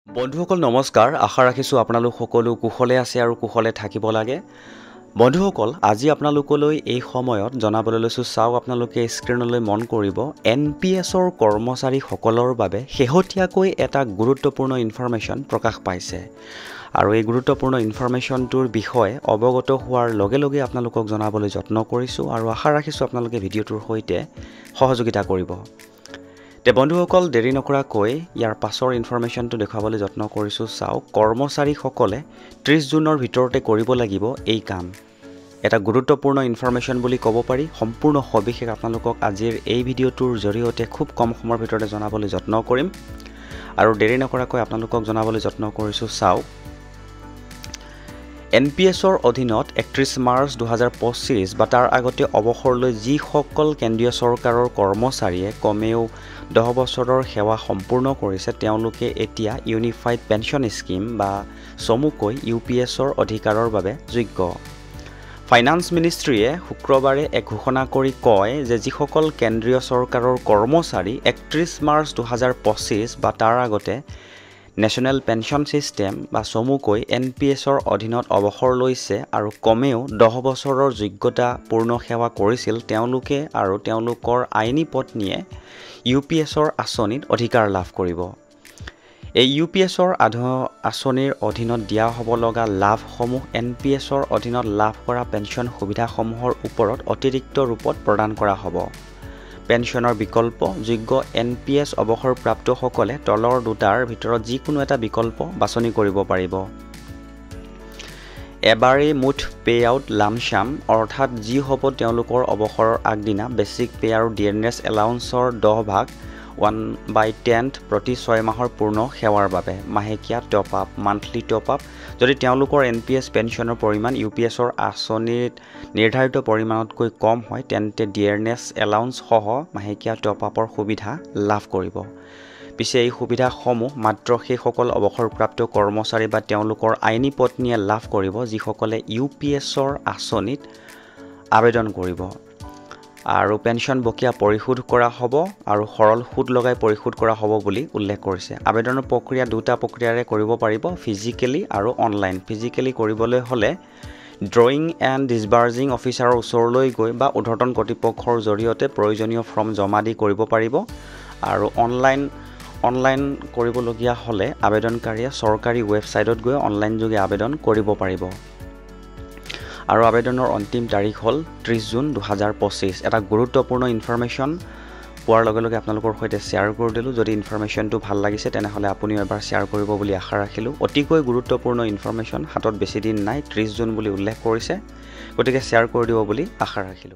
বন্ধুসকল নমস্কাৰ আশা ৰাখিছোঁ আপোনালোক সকলো কুশলে আছে আৰু কুশলে থাকিব লাগে বন্ধুসকল আজি আপোনালোকলৈ এই সময়ত জনাবলৈ লৈছোঁ চাওক আপোনালোকে স্ক্ৰিনলৈ মন কৰিব এনপিএছৰ কৰ্মচাৰীসকলৰ বাবে শেহতীয়াকৈ এটা গুৰুত্বপূৰ্ণ ইনফৰমেশ্যন প্ৰকাশ পাইছে আৰু এই গুৰুত্বপূৰ্ণ ইনফৰমেশ্যনটোৰ বিষয়ে অৱগত হোৱাৰ লগে লগে আপোনালোকক জনাবলৈ যত্ন কৰিছোঁ আৰু আশা ৰাখিছোঁ আপোনালোকে ভিডিঅ'টোৰ সৈতে সহযোগিতা কৰিব বন্ধুসকল দেৰি নকৰাকৈ ইয়াৰ পাছৰ ইনফৰমেশ্যনটো দেখাবলৈ যত্ন কৰিছোঁ চাওক কৰ্মচাৰীসকলে 30 জুনৰ ভিতৰতে কৰিব লাগিব এই কাম এটা গুৰুত্বপূৰ্ণ ইনফৰমেশ্যন বুলি ক'ব পাৰি সম্পূৰ্ণ সবিশেষ আপোনালোকক আজিৰ এই ভিডিঅ'টোৰ জৰিয়তে খুব কম সময়ৰ ভিতৰতে জনাবলৈ যত্ন কৰিম আৰু দেৰি নকৰাকৈ আপোনালোকক জনাবলৈ যত্ন কৰিছোঁ চাওক এনপিএছৰ অধীনত 31 মাৰ্চ 2025 বা তাৰ আগতে অৱসৰলৈ যিসকল কেন্দ্ৰীয় চৰকাৰৰ কৰ্মচাৰীয়ে কমেও 10 বছৰৰ সেৱা সম্পূৰ্ণ কৰিছে তেওঁলোকে এতিয়া ইউনিফাইড পেনশন স্কিম বা চমুকৈ ইউপিএছৰ অধিকাৰৰ বাবে যোগ্য ফাইনান্স মিনিষ্ট্ৰীয়ে শুক্ৰবাৰে এক ঘোষণা কৰি কয় যে যিসকল কেন্দ্ৰীয় চৰকাৰৰ কৰ্মচাৰী 31 মাৰ্চ 2025 বা তাৰ আগতে নেশ্যনেল পেনশন সিস্টেম বা চমুকৈ এনপিএছৰ অধীনত অৱসৰ লৈছে আৰু কমেও 10 বছৰৰ যোগ্যতা পূৰ্ণ সেৱা কৰিছিল তেওঁলোকে আৰু তেওঁলোকৰ আইনী পত্নীয়ে ইউপিএছৰ আঁচনিত অধিকাৰ লাভ কৰিব এই ইউপিএছৰ আঁচনিৰ অধীনত দিয়া হ'ব লগা লাভসমূহ এনপিএছৰ অধীনত লাভ কৰা পেনশন সুবিধাসমূহৰ ওপৰত অতিৰিক্ত ৰূপত প্ৰদান কৰা হ'ব পেনশনৰ বিকল্প যোগ্য এনপিএছ অৱসৰপ্ৰাপ্তসকলে তলৰ দুটাৰ ভিতৰত যিকোনো এটা বিকল্প বাছনি কৰিব পাৰিব এবাৰে মুঠ পে আউট লামসাম অৰ্থাৎ যি হ'ব তেওঁলোকৰ অৱসৰৰ আগদিনা বেছিক পে আৰু ডিএনএছ এলাউন্সৰ 10% 1/10 প্ৰতি 6 মাহৰ পূৰ্ণ সেৱাৰ বাবে মাহেকীয়া top up monthly top up যদি তেওঁলোকৰ এনপিএছ পেনশনৰ পৰিমাণ ইউপিএছৰ আঁচনিত নিৰ্ধাৰিত পৰিমাণতকৈ কম হয় তেন্তে ডিএনএছ এলাউন্স সহ মাহেকীয়া টপ আপৰ সুবিধা লাভ কৰিব পিছে এই সুবিধাসমূহ মাত্ৰ সেইসকল অৱসৰপ্ৰাপ্ত কৰ্মচাৰী বা তেওঁলোকৰ আইনী পত্নীয়ে লাভ কৰিব যিসকলে ইউপিএছৰ আঁচনিত আবেদন কৰিব আৰু পেনশন বকিয়া পৰিশোধ কৰা হ'ব আৰু সৰল সুদ লগাই পৰিশোধ কৰা হ'ব বুলি উল্লেখ কৰিছে আবেদনৰ প্ৰক্ৰিয়া দুটা প্ৰক্ৰিয়াৰে কৰিব পাৰিব ফিজিক্যালি আৰু অনলাইন ফিজিক্যালি কৰিবলৈ হ'লে ড্ৰয়িং এণ্ড ডিসবাৰ্জিং অফিচাৰৰ ওচৰলৈ গৈ বা উৰ্ধ্বতন কৰ্তৃপক্ষৰ জৰিয়তে প্ৰয়োজনীয় ফৰ্ম জমা দি কৰিব পাৰিব আৰু অনলাইন কৰিবলগীয়া হ'লে আবেদনকাৰীয়ে চৰকাৰী ৱেবছাইটত গৈ অনলাইন যোগে আবেদন কৰিব পাৰিব আৰু আবেদনৰ অন্তিম তাৰিখ হ'ল 30 জুন 2025 এটা গুৰুত্বপূৰ্ণ ইনফৰমেশ্যন পোৱাৰ লগে লগে আপোনালোকৰ সৈতে শ্বেয়াৰ কৰি দিলোঁ যদি ইনফৰমেশ্যনটো ভাল লাগিছে তেনেহ'লে আপুনিও এবাৰ শ্বেয়াৰ কৰিব বুলি আশা ৰাখিলোঁ অতিকৈ গুৰুত্বপূৰ্ণ ইনফৰমেশ্যন হাতত বেছি দিন নাই 30 জুন বুলি উল্লেখ কৰিছে গতিকে শ্বেয়াৰ কৰি দিব বুলি আশা ৰাখিলোঁ